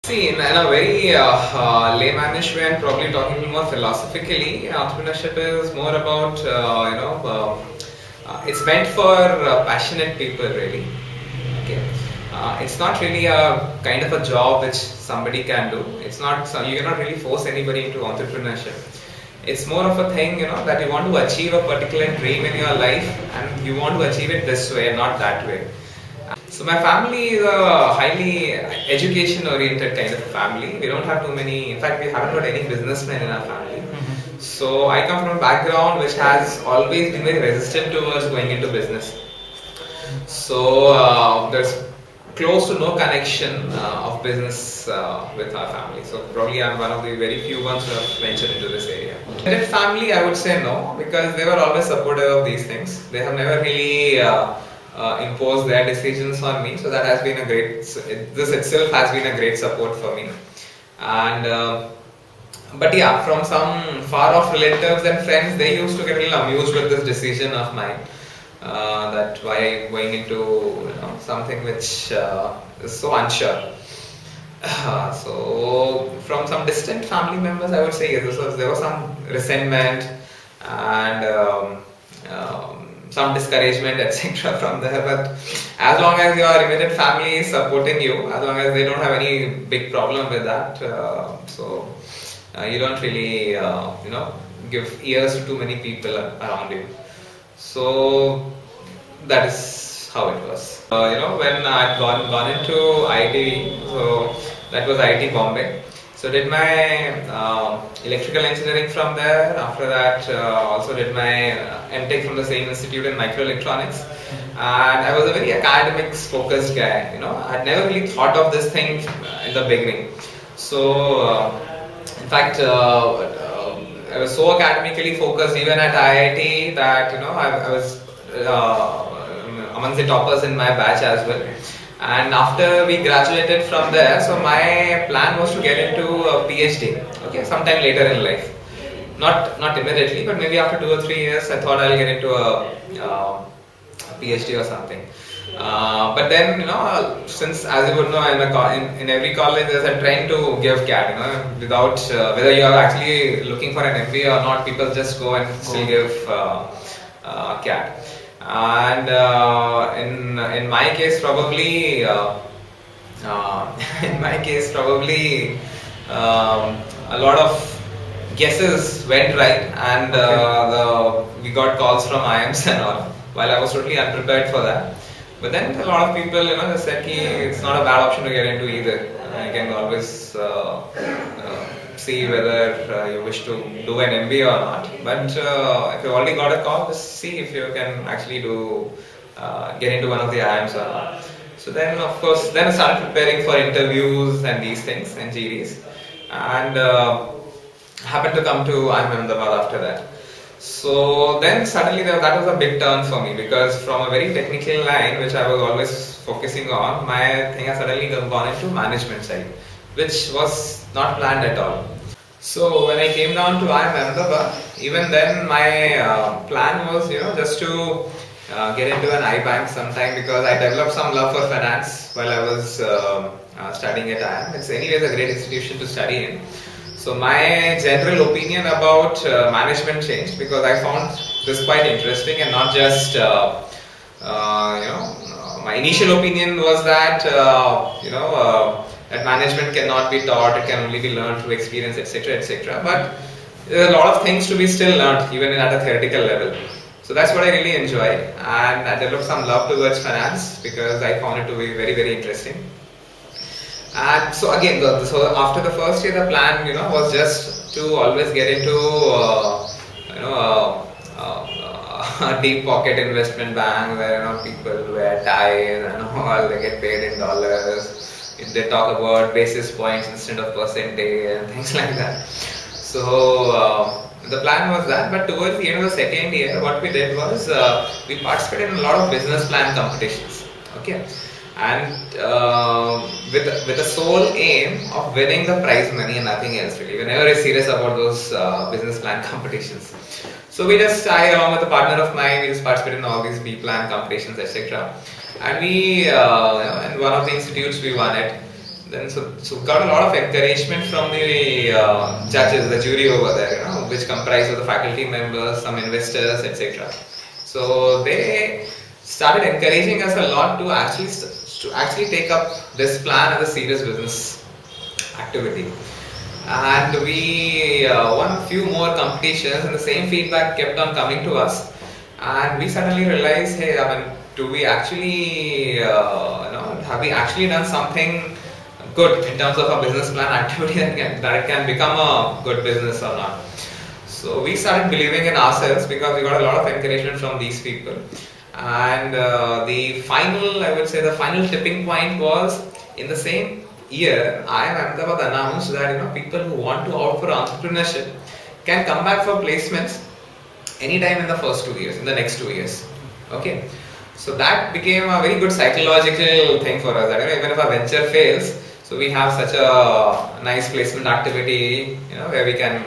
See, in a very laymanish way and probably talking more philosophically, entrepreneurship is more about, it's meant for passionate people really. Okay. It's not really a kind of a job which somebody can do. It's not, you cannot really force anybody into entrepreneurship. It's more of a thing, that you want to achieve a particular dream in your life and you want to achieve it this way and not that way. So my family is a highly education-oriented kind of family. We don't have too many, in fact we haven't got any businessmen in our family. So I come from a background which has always been very resistant towards going into business. So there's close to no connection of business with our family. So probably I'm one of the very few ones who have ventured into this area. Immediate family, I would say no, because they were always supportive of these things. They have never really impose their decisions on me, so that has been a great, this itself has been a great support for me. And but yeah, from some far off relatives and friends, they used to get a little amused with this decision of mine, that why going into something which is so unsure. So from some distant family members, I would say yes, there was some resentment and some discouragement, etc. from there, but as long as your immediate family is supporting you, as long as they don't have any big problem with that, so you don't really give ears to too many people around you. So that is how it was. When I'd gone into IIT, so that was IIT Bombay. So did my electrical engineering from there. After that, also did my MTech from the same institute in microelectronics. And I was a very academics focused guy. I'd never really thought of this thing in the beginning. So in fact, I was so academically focused even at IIT that I was amongst the toppers in my batch as well. And after we graduated from there, so my plan was to get into a PhD, okay, sometime later in life. Not immediately, but maybe after 2 or 3 years, I thought I'll get into a PhD or something. But then, since as you would know, in every college there's a trend to give CAT, without, whether you are actually looking for an MBA or not, people just go and still give CAT. And in my case probably a lot of guesses went right, and we got calls from IIMs and all, while I was totally unprepared for that. But then a lot of people they said it's not a bad option to get into either. You can always see whether you wish to do an MBA or not. But if you already got a call, just see if you can actually get into one of the IIMs or not. So then, of course, I started preparing for interviews and these things and GDs, and happened to come to IIM after that. So then suddenly that was a big turn for me, because from a very technical line which I was always focusing on, my thing has suddenly gone into management side, which was not planned at all. So when I came down to IIM, even then my plan was just to get into an iBank sometime, because I developed some love for finance while I was studying at IIM. It's anyways a great institution to study in. So my general opinion about management changed, because I found this quite interesting, and not just my initial opinion was that that management cannot be taught, it can only be learned through experience, etc., etc. But there are a lot of things to be still learned, even at a theoretical level. So that's what I really enjoyed, and I developed some love towards finance because I found it to be very, very interesting. And so again, so after the first year, the plan was just to always get into a deep pocket investment bank where people wear ties and all, they get paid in dollars. They talk about basis points instead of percentage and things like that. So the plan was that, but towards the end of the second year, what we did was we participated in a lot of business plan competitions. Okay, and with the sole aim of winning the prize money and nothing else really. We were never serious about those business plan competitions. So I along with a partner of mine, we just participated in all these B plan competitions, etc. And we, in one of the institutes, we won it. Then so got a lot of encouragement from the judges, the jury over there, which comprised of the faculty members, some investors, etc. So they started encouraging us a lot to actually take up this plan as a serious business activity. And we won a few more competitions, and the same feedback kept on coming to us. And we suddenly realized, hey, do we actually, have we actually done something good in terms of a business plan activity that it can become a good business or not? So we started believing in ourselves because we got a lot of encouragement from these people. And the final tipping point was in the same year, IIM-Ahmedabad announced that people who want to opt for entrepreneurship can come back for placements anytime in the next 2 years. Okay, so that became a very good psychological thing for us. That even if our venture fails, so we have such a nice placement activity, where we can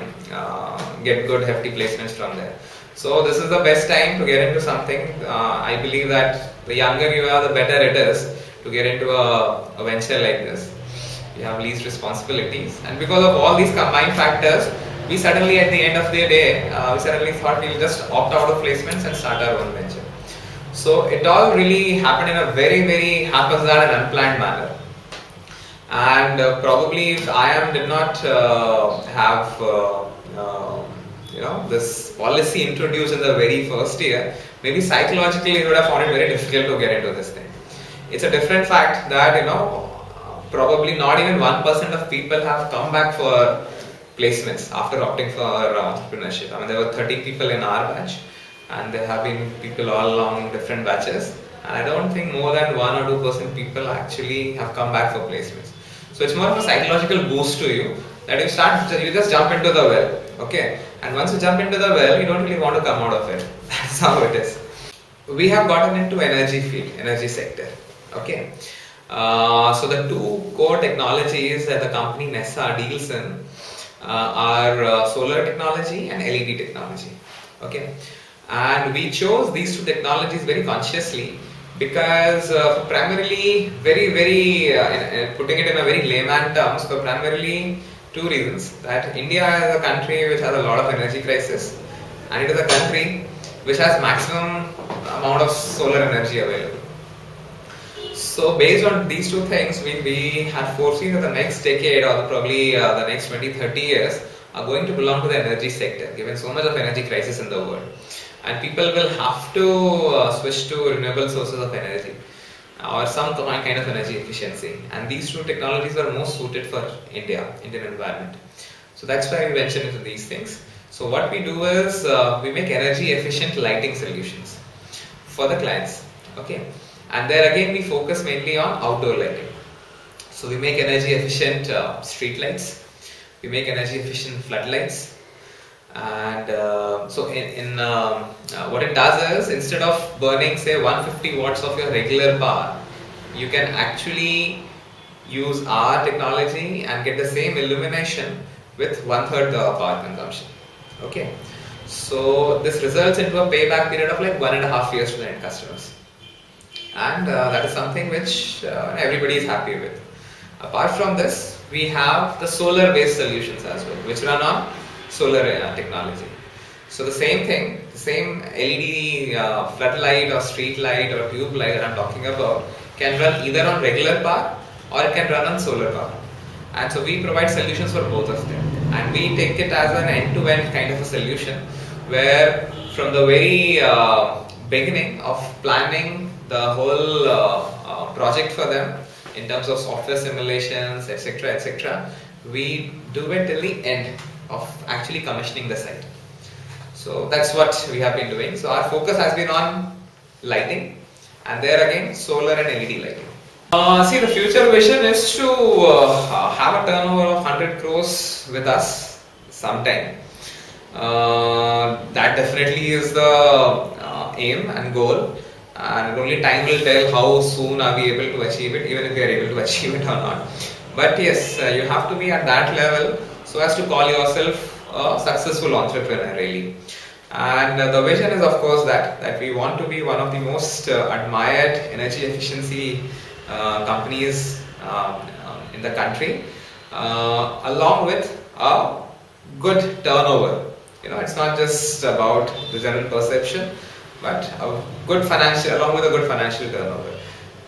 get good hefty placements from there. So this is the best time to get into something. I believe that the younger you are, the better it is to get into a venture like this. You have least responsibilities, and because of all these combined factors, we suddenly at the end of the day, thought we'll just opt out of placements and start our own venture. So it all really happened in a very, very haphazard and unplanned manner. And probably if IIM did not have this policy introduced in the very first year, maybe psychologically it would have found it very difficult to get into this thing. It's a different fact that probably not even 1% of people have come back for placements after opting for entrepreneurship. There were 30 people in our batch, and there have been people all along different batches, and I don't think more than 1 or 2% people actually have come back for placements. So it's more of a psychological boost to you that you just jump into the well, okay? And once you jump into the well, you don't really want to come out of it. That's how it is. We have gotten into energy sector, okay? So the two core technologies that the company Nessa deals in are solar technology and LED technology. Okay, and we chose these two technologies very consciously because primarily, putting it in a very layman terms, for primarily two reasons. That India is a country which has a lot of energy crisis, and it is a country which has maximum amount of solar energy available. So based on these two things, we had foreseen that the next decade or probably the next 20-30 years are going to belong to the energy sector, given so much of energy crisis in the world. And people will have to switch to renewable sources of energy or some kind of energy efficiency. And these two technologies are most suited for Indian environment. So that's why we ventured into these things. So what we do is we make energy efficient lighting solutions for the clients. Okay. And there again we focus mainly on outdoor lighting. So we make energy efficient street lights, we make energy efficient floodlights, and so what it does is, instead of burning say 150 watts of your regular power, you can actually use our technology and get the same illumination with 1/3 the power consumption. Okay, so this results into a payback period of like 1.5 years to the end customers. And that is something which everybody is happy with. Apart from this, we have the solar based solutions as well, which run on solar technology. So the same thing, the same LED floodlight or street light or tube light that I'm talking about can run either on regular power or it can run on solar power. And so we provide solutions for both of them, and we take it as an end-to-end kind of a solution, where from the very beginning of planning the whole project for them in terms of software simulations, etc., we do it till the end of actually commissioning the site. So that's what we have been doing. So our focus has been on lighting, and there again solar and LED lighting. See, the future vision is to have a turnover of 100 crores with us sometime. That definitely is the aim and goal, and only time will tell how soon are we able to achieve it, even if we are able to achieve it or not. But yes, you have to be at that level so as to call yourself a successful entrepreneur, really. And the vision is, of course, that we want to be one of the most admired energy efficiency companies in the country, along with a good turnover. It's not just about the general perception, but a good financial, along with a good financial turnover.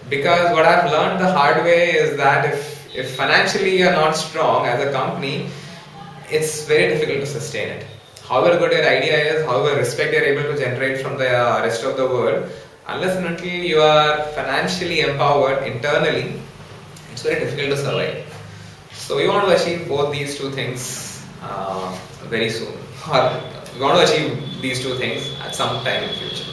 Because what I've learned the hard way is that if financially you're not strong as a company, it's very difficult to sustain it. However good your idea is, however respect you're able to generate from the rest of the world, unless and until you are financially empowered internally, it's very difficult to survive. So we want to achieve both these two things very soon. Or we want to achieve these two things at some time in the future.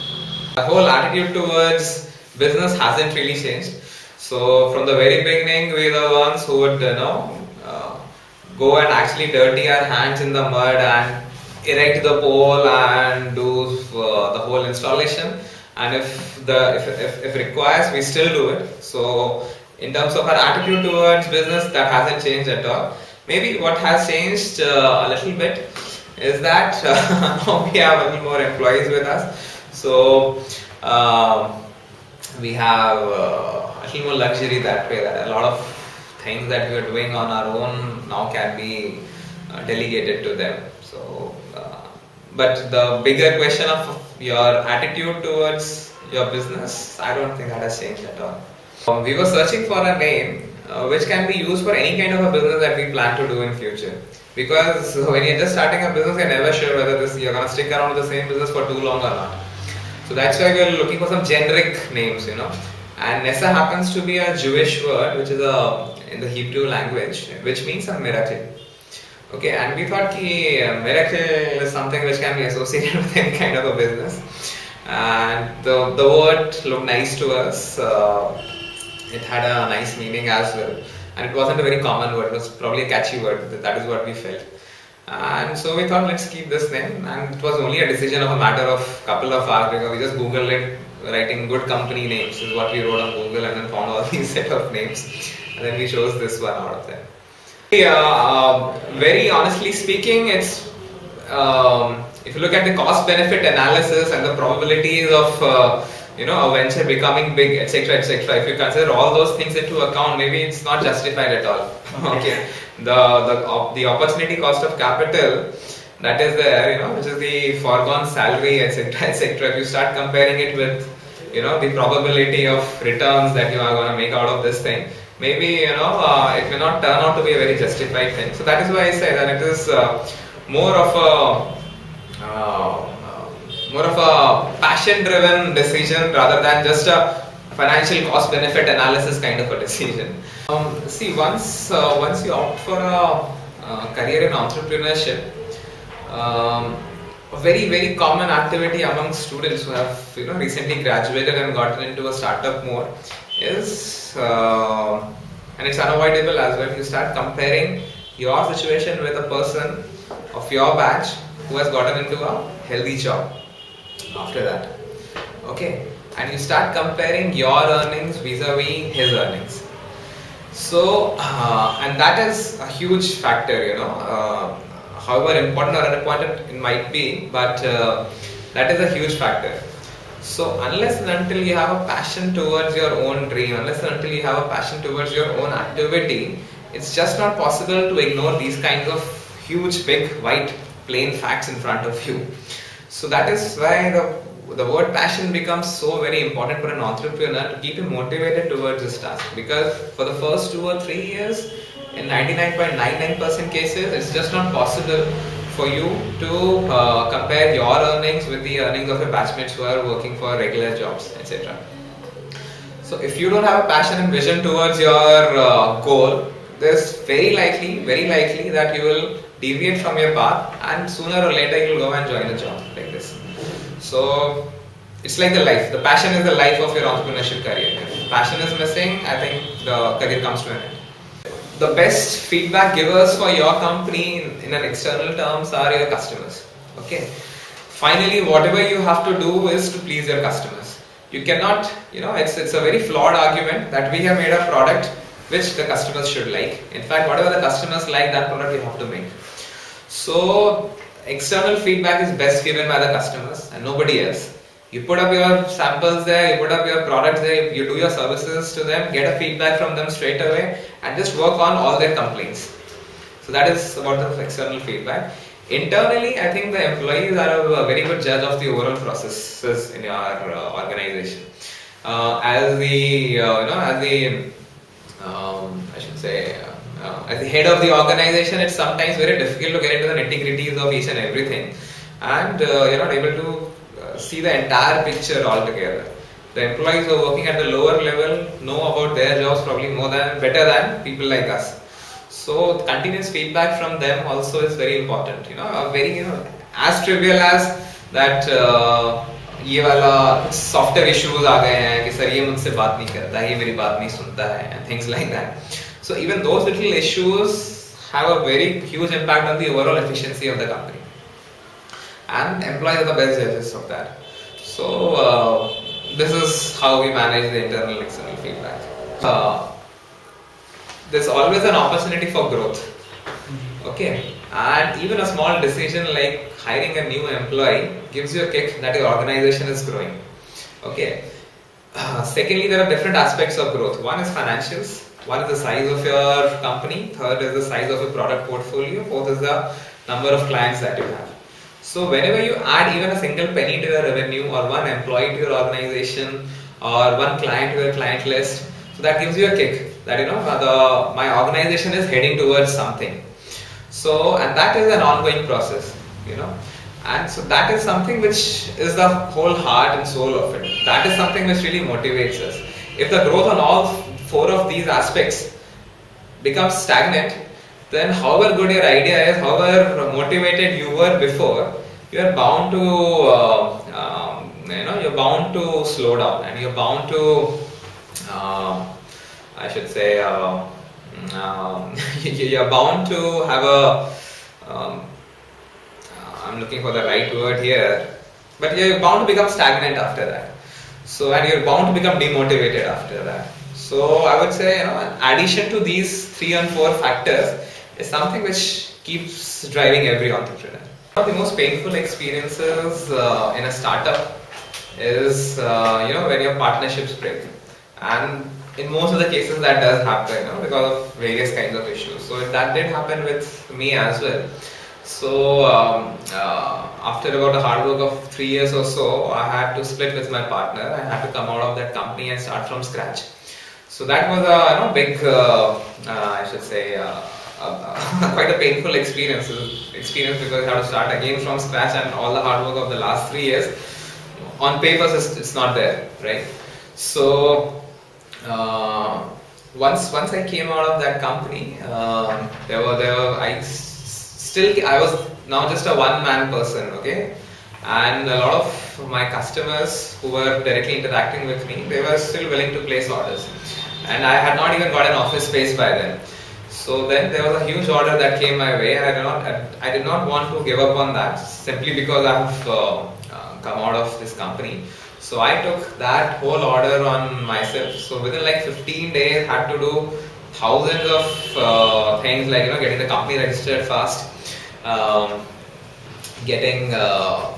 The whole attitude towards business hasn't really changed. So from the very beginning, we were the ones who would go and actually dirty our hands in the mud and erect the pole and do the whole installation. And if requires, we still do it. So in terms of our attitude towards business, that hasn't changed at all. Maybe what has changed a little bit is that now we have a little more employees with us. So we have a little more luxury that way, that a lot of things that we are doing on our own now can be delegated to them. So, but the bigger question of your attitude towards your business, I don't think that has changed at all. We were searching for a name which can be used for any kind of a business that we plan to do in future. Because when you're just starting a business, you're never sure whether you're going to stick around with the same business for too long or not. So that's why we're looking for some generic names, And Nessa happens to be a Jewish word, which is in the Hebrew language, which means a miracle. Okay, and we thought miracle is something which can be associated with any kind of a business. And the word looked nice to us. It had a nice meaning as well. And it wasn't a very common word, it was probably a catchy word, that is what we felt. And so we thought, let's keep this name, and it was only a decision of a matter of a couple of hours, because we just googled it, writing good company names is what we wrote on Google, and then found all these set of names, and then we chose this one out of them. Very honestly speaking, it's if you look at the cost-benefit analysis and the probabilities of a venture becoming big, etc., etc. If you consider all those things into account, maybe it's not justified at all. Okay, the opportunity cost of capital that is there, which is the foregone salary, etc., etc. If you start comparing it with, the probability of returns that you are going to make out of this thing, maybe it may not turn out to be a very justified thing. So that is why I say that it is more of a passion-driven decision rather than just a financial cost-benefit analysis kind of a decision. See, once you opt for a career in entrepreneurship, a very, very common activity among students who have recently graduated and gotten into a startup mode is, and it's unavoidable as well, you start comparing your situation with a person of your batch who has gotten into a healthy job after that. Okay, and you start comparing your earnings vis-a-vis his earnings. So, and that is a huge factor, however important or unimportant it might be, but that is a huge factor. So unless and until you have a passion towards your own dream, unless and until you have a passion towards your own activity, it's just not possible to ignore these kinds of huge, big, white, plain facts in front of you. So that is why the word passion becomes so very important for an entrepreneur, to keep him motivated towards this task. Because for the first 2 or 3 years, in 99.99% cases, it's just not possible for you to compare your earnings with the earnings of your batchmates who are working for regular jobs, etc. So if you don't have a passion and vision towards your goal, there's very likely that you will deviate from your path, and sooner or later you will go and join a job like this. So it's like the life. The passion is the life of your entrepreneurship career. If passion is missing, I think the career comes to an end. The best feedback givers for your company in an external terms are your customers. Okay. Finally, whatever you have to do is to please your customers. You cannot, it's a very flawed argument that we have made a product which the customers should like. In fact, whatever the customers like, that product you have to make. So, external feedback is best given by the customers and nobody else. You put up your samples there, you put up your products there, you do your services to them, get a feedback from them straight away and just work on all their complaints. So that is about the external feedback. Internally, I think the employees are a very good judge of the overall processes in your organization. As the head of the organization, it's sometimes very difficult to get into the nitty-gritties of each and everything, and you're not able to see the entire picture altogether. The employees who are working at the lower level know about their jobs probably better than people like us. So continuous feedback from them also is very important. As trivial as that ये वाला softer issues आ गए हैं कि sir ये मुझसे बात नहीं करता है, ये मेरी बात नहीं सुनता है, and things like that. So even those little issues have a very huge impact on the overall efficiency of the company. And employees are the best judges of that. So this is how we manage the internal and external feedback. There's always an opportunity for growth. Okay, and even a small decision like hiring a new employee gives you a kick that your organization is growing. Okay. Secondly, there are different aspects of growth. One is financials. One is the size of your company. Third is the size of your product portfolio. Fourth is the number of clients that you have. So whenever you add even a single penny to your revenue, or one employee to your organization, or one client to your client list, so that gives you a kick that my organization is heading towards something. So, and that is an ongoing process, and so that is something which is the whole heart and soul of it. That is something which really motivates us. If the growth on all four of these aspects becomes stagnant, then however good your idea is, however motivated you were before, you are bound to, you're bound to slow down, and you're bound to, you're bound to have a, I'm looking for the right word here, but you're bound to become stagnant after that. So, and you're bound to become demotivated after that. So, I would say, in addition to these 3 and 4 factors, is something which keeps driving every entrepreneur. One of the most painful experiences in a startup is, when your partnerships break. And in most of the cases that does happen, because of various kinds of issues. So that did happen with me as well. So after about a hard work of 3 years or so, I had to split with my partner. I had to come out of that company and start from scratch. So that was a big, quite a painful experience because I had to start again from scratch, and all the hard work of the last 3 years on paper it's not there, right? So once I came out of that company, I was now just a one-man person, okay, and a lot of my customers who were directly interacting with me, they were still willing to place orders, and I had not even got an office space by then. So then there was a huge order that came my way. I did not want to give up on that simply because I have come out of this company. So I took that whole order on myself. So within like 15 days, I had to do thousands of things like getting the company registered fast, getting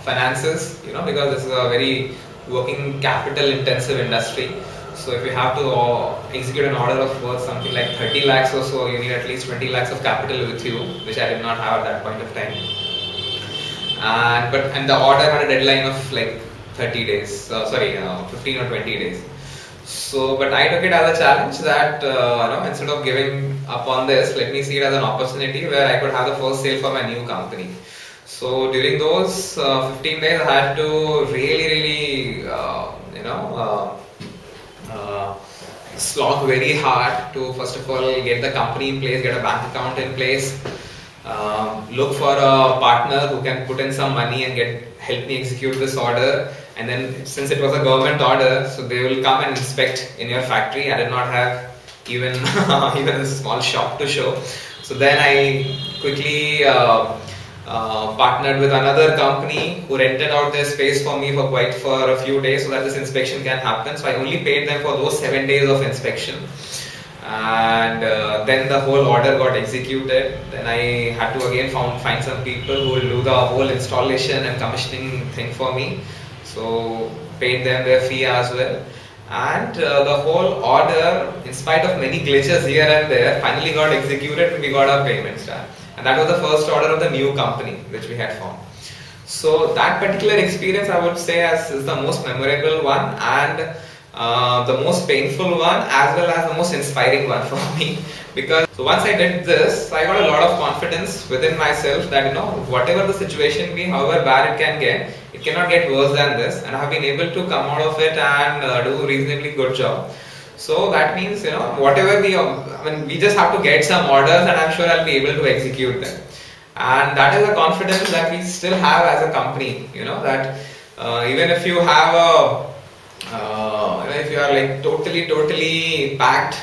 finances, because this is a very working capital intensive industry. So if you have to execute an order of worth something like 30 lakhs or so, you need at least 20 lakhs of capital with you, which I did not have at that point of time. And the order had a deadline of like 30 days, 15 or 20 days. So, but I took it as a challenge that instead of giving up on this, let me see it as an opportunity where I could have the first sale for my new company. So during those 15 days, I had to really, slog very hard to first of all get the company in place, get a bank account in place, look for a partner who can put in some money and help me execute this order, and then since it was a government order, so they will come and inspect in your factory. I did not have even even a small shop to show. So then I quickly partnered with another company who rented out their space for me for a few days so that this inspection can happen. So I only paid them for those 7 days of inspection, and then the whole order got executed. Then I had to again find some people who will do the whole installation and commissioning thing for me. So paid them their fee as well. And the whole order, in spite of many glitches here and there, finally got executed and we got our payments done. And that was the first order of the new company which we had formed. So that particular experience, I would say, is the most memorable one, and the most painful one, as well as the most inspiring one for me. Because so once I did this, I got a lot of confidence within myself that whatever the situation be, however bad it can get, it cannot get worse than this, and I have been able to come out of it and do a reasonably good job. So that means whatever we just have to get some orders, and I'm sure I'll be able to execute them. And that is a confidence that we still have as a company. That even if you have if you are like totally packed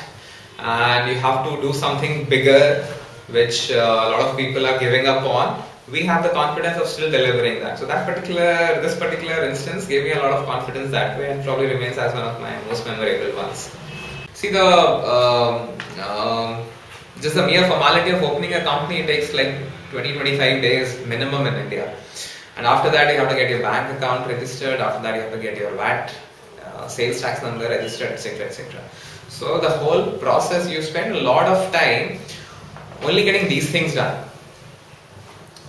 and you have to do something bigger, which a lot of people are giving up on, we have the confidence of still delivering that. So this particular instance gave me a lot of confidence that way, and probably remains as one of my most memorable ones. See, just the mere formality of opening a company, it takes like 20-25 days minimum in India. And after that, you have to get your bank account registered. After that, you have to get your VAT, sales tax number registered, etc., etc. So the whole process, you spend a lot of time only getting these things done.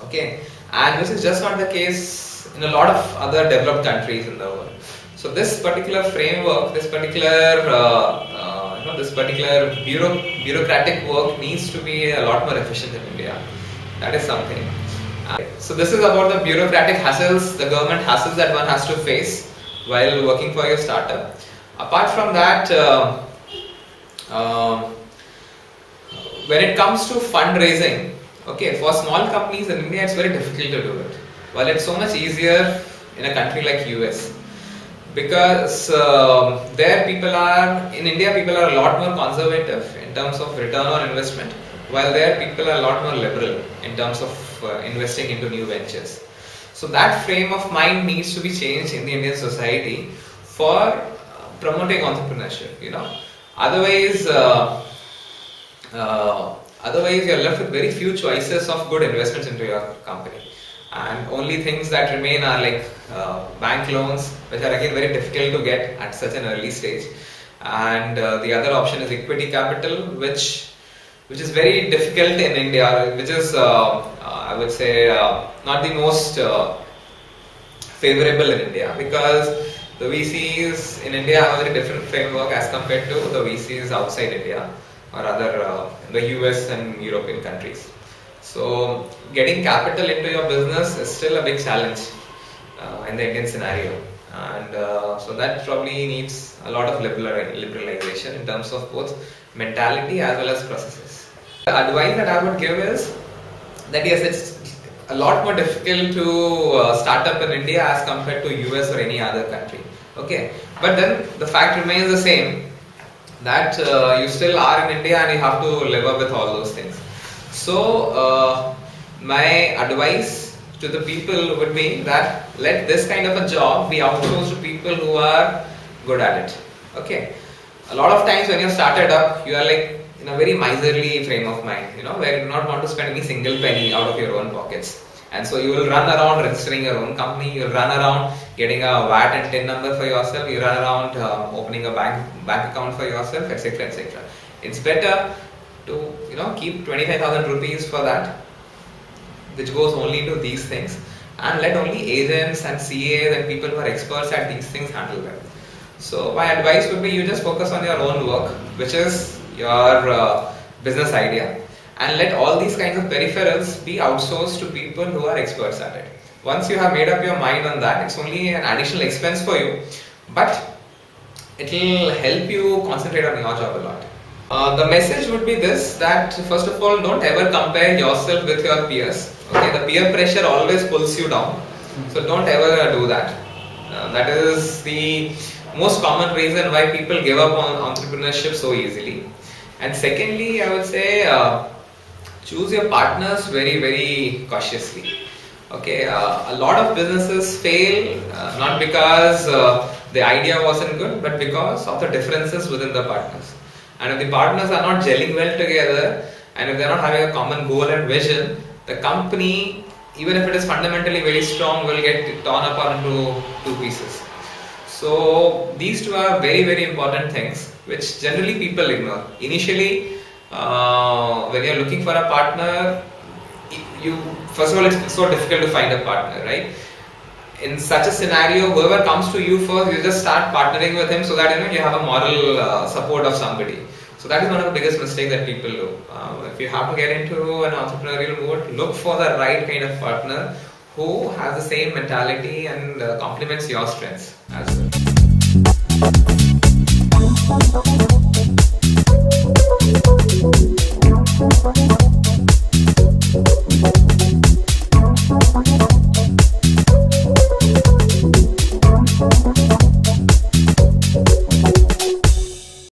Okay, and this is just not the case in a lot of other developed countries in the world. So this particular framework, this particular bureaucratic work needs to be a lot more efficient in India. That is something. So this is about the bureaucratic hassles, the government hassles that one has to face while working for your startup. Apart from that, when it comes to fundraising, okay, for small companies in India, it's very difficult to do it. While it's so much easier in a country like US, because in India people are a lot more conservative in terms of return on investment, while there people are a lot more liberal in terms of investing into new ventures. So that frame of mind needs to be changed in the Indian society for promoting entrepreneurship. Otherwise you're left with very few choices of good investments into your company, and only things that remain are like bank loans, which are again very difficult to get at such an early stage, and the other option is equity capital, which is very difficult in India, which is I would say not the most favorable in India, because the VCs in India have a very different framework as compared to the VCs outside India or other the US and European countries. So getting capital into your business is still a big challenge in the Indian scenario, and so that probably needs a lot of liberalization in terms of both mentality as well as processes. The advice that I would give is that yes, it's a lot more difficult to start up in India as compared to US or any other country. Okay, but then the fact remains the same, that you still are in India and you have to live up with all those things. So my advice to the people would be that let this kind of a job be outsourced to people who are good at it. Okay, a lot of times when you're started up, you are like in a very miserly frame of mind, where you do not want to spend any single penny out of your own pockets. And so you will run around registering your own company, you will run around getting a VAT and TIN number for yourself, you run around opening a bank account for yourself, etc., etc. It's better to keep 25,000 rupees for that, which goes only to these things, and let only agents and CAs and people who are experts at these things handle them. So my advice would be you just focus on your own work, which is your business idea, and let all these kinds of peripherals be outsourced to people who are experts at it. Once you have made up your mind on that, it's only an additional expense for you, but it will help you concentrate on your job a lot. The message would be this, that first of all, don't ever compare yourself with your peers. Okay, the peer pressure always pulls you down, so don't ever do that. That is the most common reason why people give up on entrepreneurship so easily. And secondly, I would say choose your partners very, very cautiously. Okay, a lot of businesses fail not because the idea wasn't good, but because of the differences within the partners. And if the partners are not gelling well together, and if they're not having a common goal and vision, the company, even if it is fundamentally very strong, will get torn apart into two pieces. So these two are very, very important things which generally people ignore. Initially, when you're looking for a partner, first of all, it's so difficult to find a partner, right? In such a scenario, whoever comes to you first, you just start partnering with him so that you have a moral support of somebody. So that is one of the biggest mistakes that people do. If you have to get into an entrepreneurial mode, look for the right kind of partner who has the same mentality and complements your strengths as well.